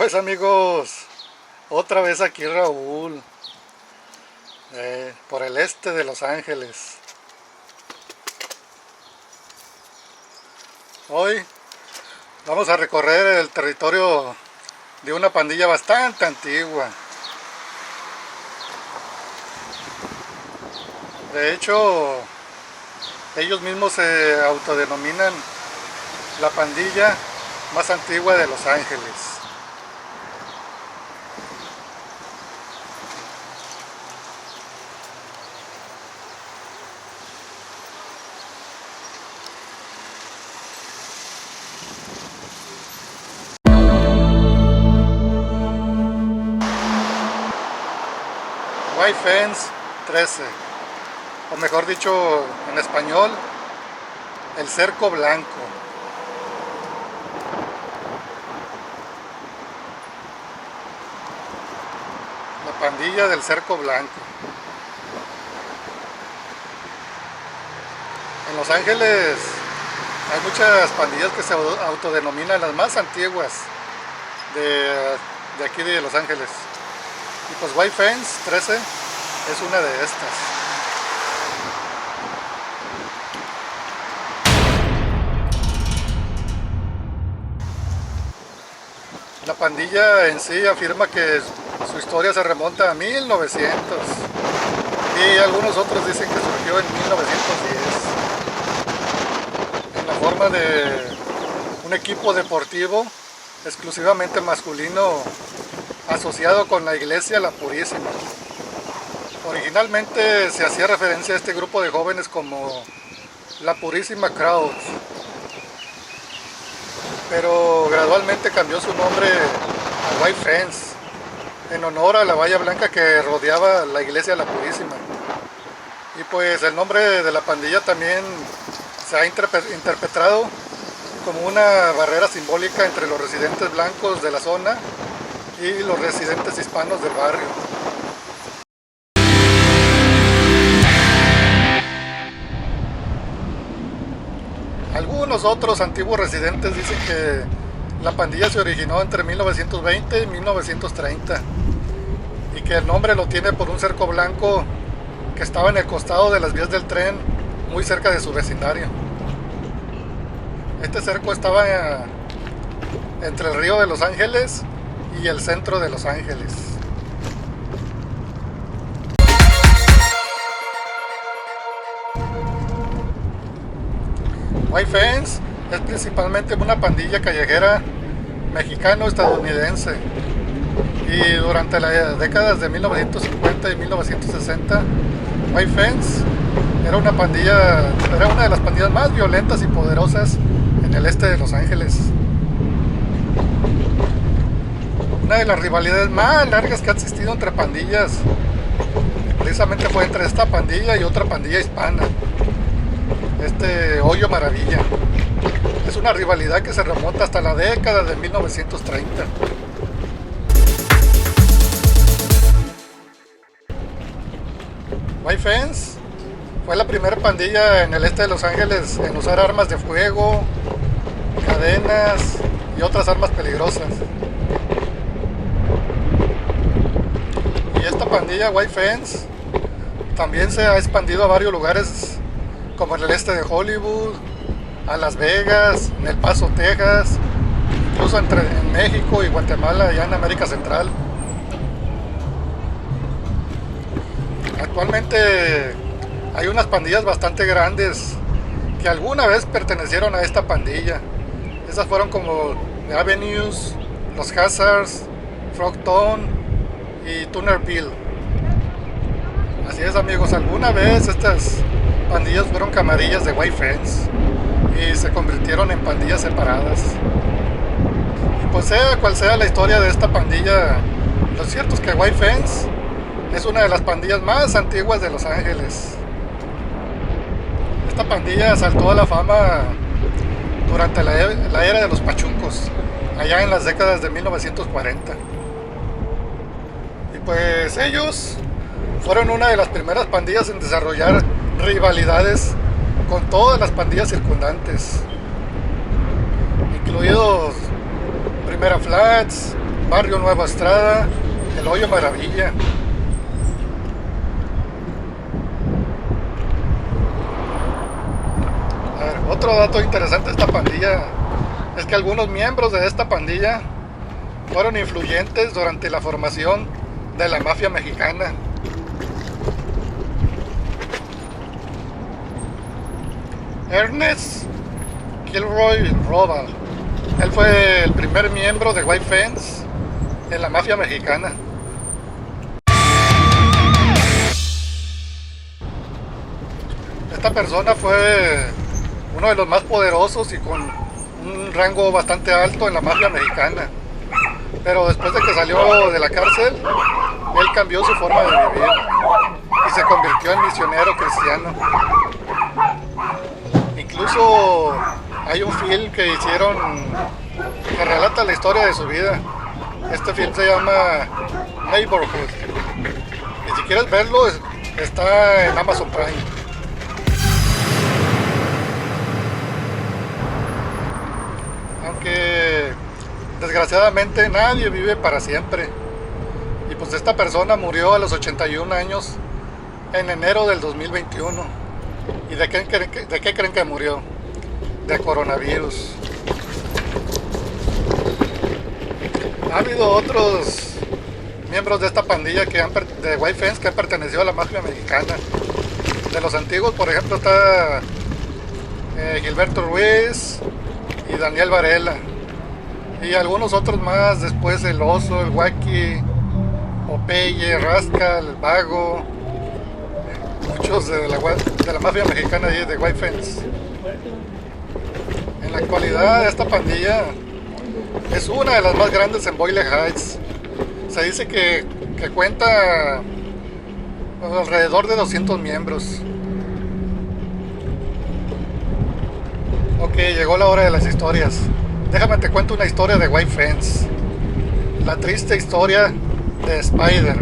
Pues amigos, otra vez aquí Raúl, por el este de Los Ángeles. Hoy vamos a recorrer el territorio de una pandilla bastante antigua. De hecho, ellos mismos se autodenominan la pandilla más antigua de Los Ángeles. White Fence 13, o mejor dicho en español, el cerco blanco. La pandilla del cerco blanco. En Los Ángeles hay muchas pandillas que se autodenominan las más antiguas de aquí de Los Ángeles. Y pues White Fence 13 es una de estas. La pandilla en sí afirma que su historia se remonta a 1900 y algunos otros dicen que surgió en 1910 en la forma de un equipo deportivo exclusivamente masculino asociado con la Iglesia La Purísima. Originalmente se hacía referencia a este grupo de jóvenes como La Purísima Crowd, pero gradualmente cambió su nombre a White Fence en honor a la valla blanca que rodeaba la Iglesia La Purísima. Y pues el nombre de la pandilla también se ha interpretado como una barrera simbólica entre los residentes blancos de la zona y los residentes hispanos del barrio. Algunos otros antiguos residentes dicen que la pandilla se originó entre 1920 y 1930 y que el nombre lo tiene por un cerco blanco que estaba en el costado de las vías del tren muy cerca de su vecindario. Este cerco estaba entre el río de Los Ángeles y el centro de Los Ángeles. White Fence es principalmente una pandilla callejera mexicano-estadounidense y durante las décadas de 1950 y 1960 White Fence era una de las pandillas más violentas y poderosas en el este de Los Ángeles. Una de las rivalidades más largas que ha existido entre pandillas precisamente fue entre esta pandilla y otra pandilla hispana, Hoyo Maravilla. Es una rivalidad que se remonta hasta la década de 1930. White Fence fue la primera pandilla en el este de Los Ángeles en usar armas de fuego, cadenas y otras armas peligrosas. Y esta pandilla White Fence también se ha expandido a varios lugares como en el este de Hollywood, a Las Vegas, en El Paso, Texas, incluso en México y Guatemala, allá en América Central. Actualmente hay unas pandillas bastante grandes que alguna vez pertenecieron a esta pandilla. Esas fueron como The Avenues, Los Hazards, Frogtown y Tunerville. Así es amigos, alguna vez estas pandillas fueron camarillas de White Fence y se convirtieron en pandillas separadas. Y pues sea cual sea la historia de esta pandilla, lo cierto es que White Fence es una de las pandillas más antiguas de Los Ángeles. Esta pandilla saltó a la fama durante la era de los pachucos, allá en las décadas de 1940. Y pues ellos fueron una de las primeras pandillas en desarrollar rivalidades con todas las pandillas circundantes, incluidos Primera Flats, Barrio Nueva Estrada, El Hoyo Maravilla. A ver, otro dato interesante de esta pandilla es que algunos miembros de esta pandilla fueron influyentes durante la formación de la mafia mexicana. Ernest Kilroy Robal, él fue el primer miembro de White Fence en la mafia mexicana. Esta persona fue uno de los más poderosos y con un rango bastante alto en la mafia mexicana. Pero después de que salió de la cárcel, él cambió su forma de vivir y se convirtió en misionero cristiano. Incluso hay un film que hicieron que relata la historia de su vida. Este film se llama Neighborhood. Y si quieres verlo, está en Amazon Prime. Aunque desgraciadamente nadie vive para siempre. Y pues esta persona murió a los 81 años en enero del 2021. ¿Y de qué creen que murió? De coronavirus. Ha habido otros miembros de esta pandilla de White Fence que han pertenecido a la mafia mexicana. De los antiguos, por ejemplo, está Gilberto Ruiz y Daniel Varela. Y algunos otros más, después el Oso, el Wacky, Popeye, Rascal, el Vago. Muchos de la mafia mexicana de White Fence. En la actualidad esta pandilla es una de las más grandes en Boyle Heights. Se dice que cuenta alrededor de 200 miembros. Ok, llegó la hora de las historias. Déjame te cuento una historia de White Fence. La triste historia de Spider.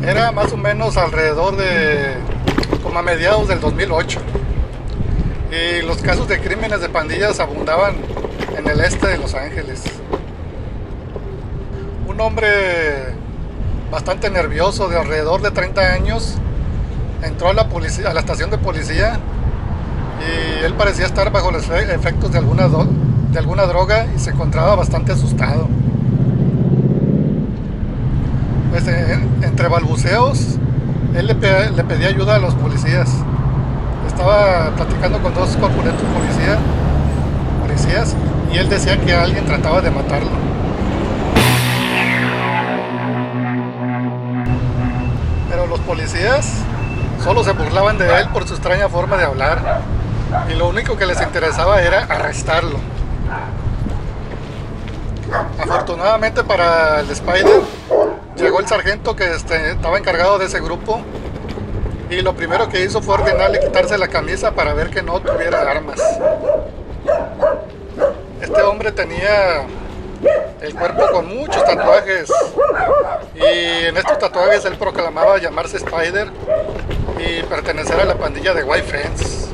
Era más o menos alrededor de como a mediados del 2008. Y los casos de crímenes de pandillas abundaban en el este de Los Ángeles. Un hombre bastante nervioso de alrededor de 30 años entró a la estación de policía y él parecía estar bajo los efectos de alguna droga y se encontraba bastante asustado. Pues, entre balbuceos, él le pedía ayuda a los policías. Estaba platicando con dos corpulentos policías y él decía que alguien trataba de matarlo. Pero los policías solo se burlaban de él por su extraña forma de hablar y lo único que les interesaba era arrestarlo. Afortunadamente para el Spider, llegó el sargento que estaba encargado de ese grupo y lo primero que hizo fue ordenarle quitarse la camisa para ver que no tuviera armas. Este hombre tenía el cuerpo con muchos tatuajes y en estos tatuajes él proclamaba llamarse Spider y pertenecer a la pandilla de White Fence.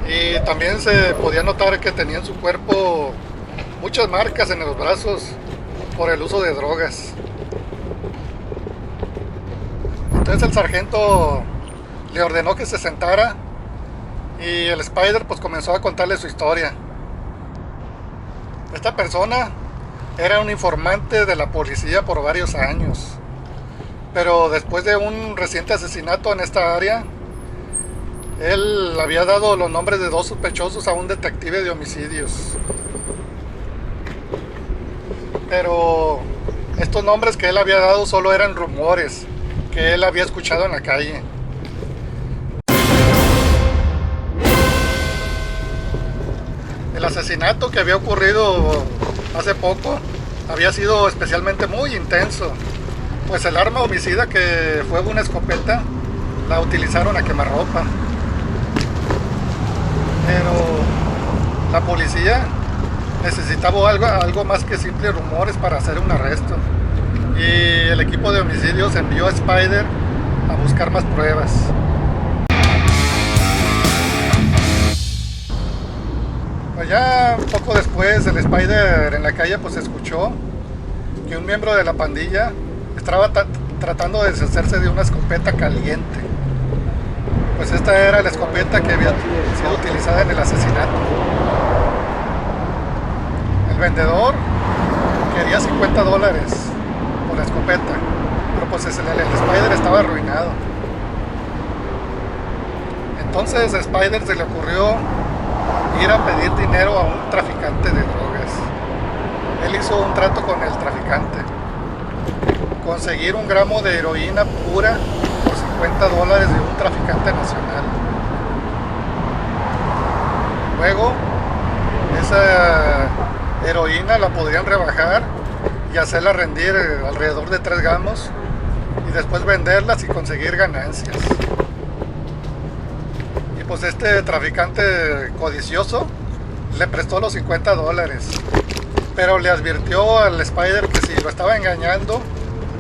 Y también se podía notar que tenía en su cuerpo muchas marcas en los brazos por el uso de drogas. Entonces el sargento le ordenó que se sentara y el Spider pues comenzó a contarle su historia. Esta persona era un informante de la policía por varios años, pero después de un reciente asesinato en esta área, él había dado los nombres de 2 sospechosos a un detective de homicidios. Pero estos nombres que él había dado solo eran rumores que él había escuchado en la calle. El asesinato que había ocurrido hace poco había sido especialmente muy intenso, pues el arma homicida, que fue una escopeta, la utilizaron a quemarropa. Pero la policía necesitaba algo más que simples rumores para hacer un arresto. Y el equipo de homicidios envió a Spider a buscar más pruebas. Pues ya un poco después el Spider en la calle pues escuchó que un miembro de la pandilla estaba tratando de deshacerse de una escopeta caliente. Pues esta era la escopeta que había sido utilizada en el asesinato. El vendedor quería $50 por la escopeta, pero pues el Spider estaba arruinado. Entonces a Spider se le ocurrió ir a pedir dinero a un traficante de drogas. Él hizo un trato con el traficante: conseguir 1 gramo de heroína pura por $50 de un traficante nacional. Luego esa heroína la podrían rebajar y hacerla rendir alrededor de 3 gramos y después venderlas y conseguir ganancias. Y pues este traficante codicioso le prestó los $50, pero le advirtió al Spider que si lo estaba engañando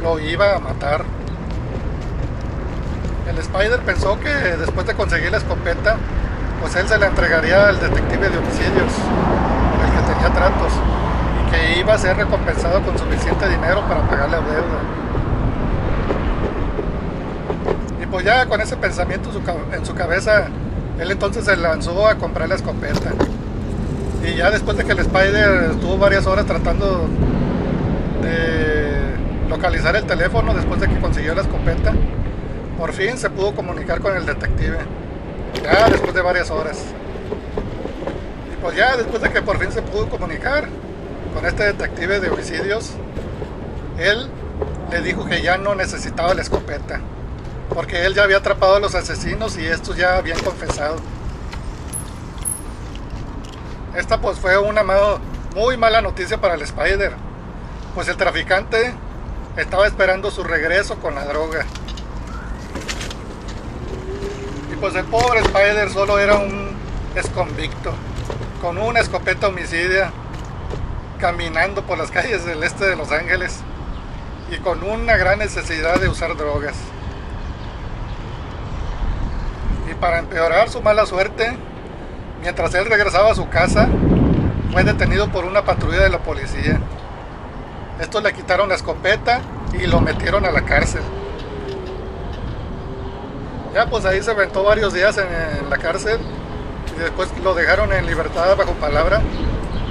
lo iba a matar. El Spider pensó que después de conseguir la escopeta, pues él se la entregaría al detective de homicidios con el que tenía tratos, y que iba a ser recompensado con suficiente dinero para pagar la deuda. Y pues ya con ese pensamiento en su cabeza, él entonces se lanzó a comprar la escopeta. Y ya después de que el Spider estuvo varias horas tratando de localizar el teléfono, después de que consiguió la escopeta, por fin se pudo comunicar con el detective, ya después de varias horas. Y pues ya después de que por fin se pudo comunicar con este detective de homicidios, él le dijo que ya no necesitaba la escopeta, porque él ya había atrapado a los asesinos y estos ya habían confesado. Esta pues fue una muy mala noticia para el Spider, pues el traficante estaba esperando su regreso con la droga. Y pues el pobre Spider solo era un exconvicto con una escopeta homicida, caminando por las calles del este de Los Ángeles y con una gran necesidad de usar drogas. Y para empeorar su mala suerte, mientras él regresaba a su casa, fue detenido por una patrulla de la policía. Estos le quitaron la escopeta y lo metieron a la cárcel. Ya pues ahí se aventó varios días en la cárcel y después lo dejaron en libertad bajo palabra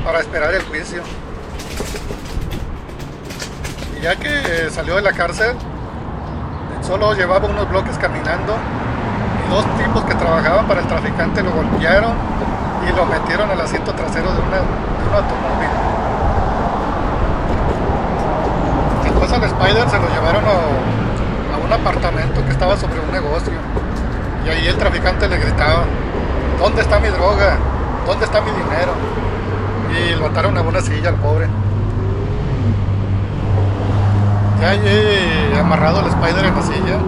para esperar el juicio. Y ya que salió de la cárcel, solo llevaba unos bloques caminando y 2 tipos que trabajaban para el traficante lo golpearon y lo metieron al asiento trasero de un automóvil. Después al Spider se lo llevaron a un apartamento que estaba sobre un negocio, y ahí el traficante le gritaba: ¿dónde está mi droga? ¿Dónde está mi dinero? Y lo ataron a una silla al pobre. Ya allí amarrado el Spider en la silla,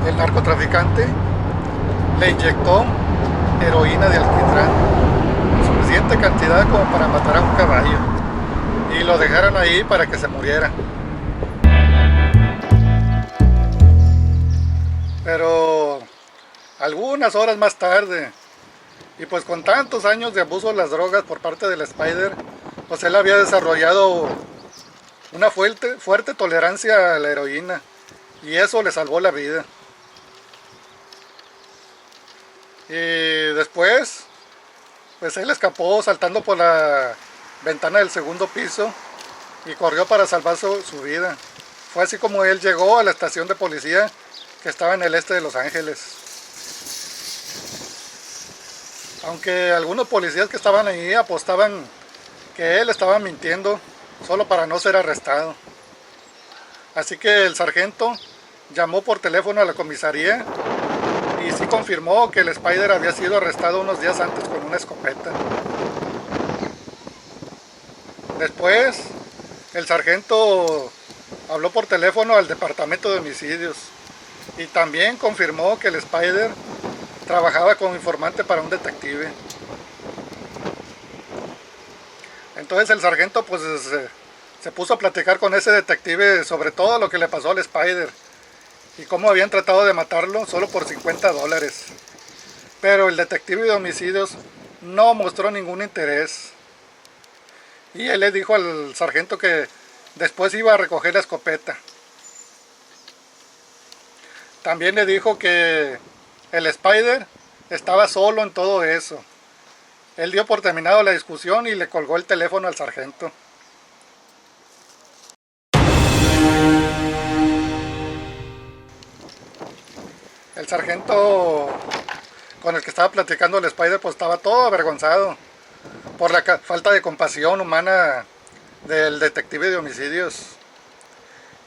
el narcotraficante le inyectó heroína de alquitrán, suficiente cantidad como para matar a un caballo, y lo dejaron ahí para que se muriera. Pero algunas horas más tarde, y pues con tantos años de abuso de las drogas por parte del Spider, pues él había desarrollado una fuerte tolerancia a la heroína, y eso le salvó la vida. Y después, pues él escapó saltando por la ventana del 2.º piso y corrió para salvar su vida. Fue así como él llegó a la estación de policía que estaba en el este de Los Ángeles. Aunque algunos policías que estaban ahí apostaban que él estaba mintiendo solo para no ser arrestado. Así que el sargento llamó por teléfono a la comisaría y sí confirmó que el Spider había sido arrestado unos días antes con una escopeta. Después, el sargento habló por teléfono al departamento de homicidios y también confirmó que el Spider trabajaba como informante para un detective. Entonces el sargento pues se puso a platicar con ese detective sobre todo lo que le pasó al Spider y cómo habían tratado de matarlo solo por $50. Pero el detective de homicidios no mostró ningún interés. Y él le dijo al sargento que después iba a recoger la escopeta. También le dijo que el Spider estaba solo en todo eso. Él dio por terminado la discusión y le colgó el teléfono al sargento. El sargento con el que estaba platicando el Spider pues estaba todo avergonzado por la falta de compasión humana del detective de homicidios.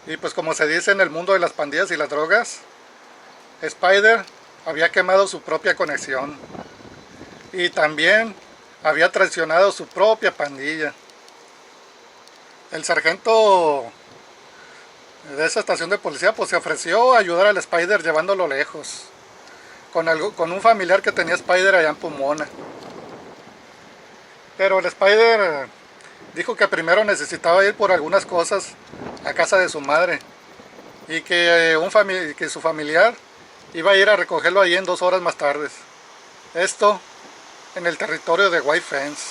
Y pues como se dice en el mundo de las pandillas y las drogas, Spider había quemado su propia conexión y también había traicionado su propia pandilla. El sargento de esa estación de policía pues se ofreció a ayudar al Spider llevándolo lejos con un familiar que tenía Spider allá en Pomona. Pero el Spider dijo que primero necesitaba ir por algunas cosas a casa de su madre y que su familiar iba a ir a recogerlo ahí en 2 horas más tarde. Esto en el territorio de White Fence.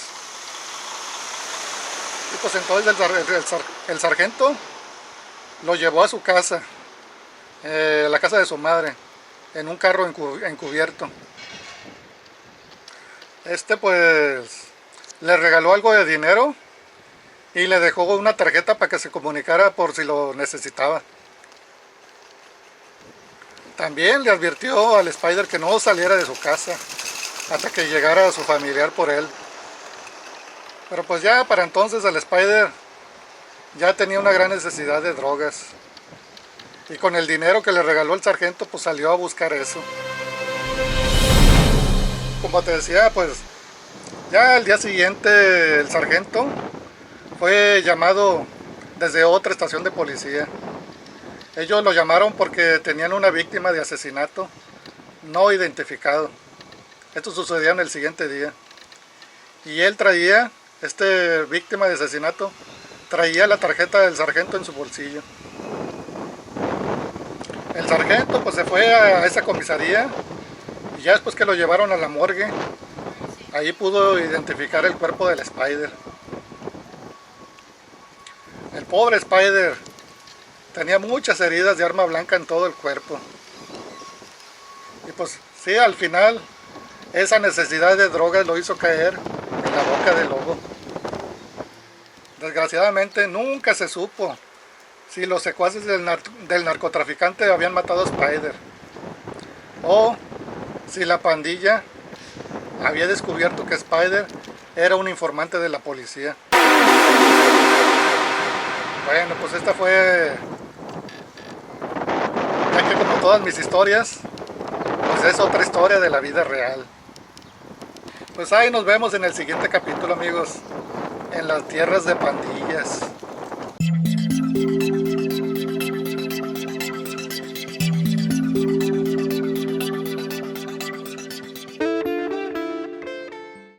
Y pues entonces el sargento lo llevó a su casa, la casa de su madre, en un carro encubierto. Pues le regaló algo de dinero y le dejó una tarjeta para que se comunicara por si lo necesitaba. También le advirtió al Spider que no saliera de su casa hasta que llegara su familiar por él. Pero pues ya para entonces el Spider ya tenía una gran necesidad de drogas. Y con el dinero que le regaló el sargento pues salió a buscar eso. Como te decía, pues ya al día siguiente el sargento fue llamado desde otra estación de policía. Ellos lo llamaron porque tenían una víctima de asesinato no identificado. Esto sucedió en el siguiente día. Y él traía, víctima de asesinato, traía la tarjeta del sargento en su bolsillo. El sargento pues se fue a esa comisaría y ya después que lo llevaron a la morgue, ahí pudo identificar el cuerpo del Spider. El pobre Spider tenía muchas heridas de arma blanca en todo el cuerpo. Y pues sí, al final esa necesidad de drogas lo hizo caer en la boca del lobo. Desgraciadamente nunca se supo si los secuaces del narcotraficante habían matado a Spider o si la pandilla había descubierto que Spider era un informante de la policía. Bueno, pues esta fue, ya que como todas mis historias, pues es otra historia de la vida real. Pues ahí nos vemos en el siguiente capítulo, amigos, en las tierras de pandillas.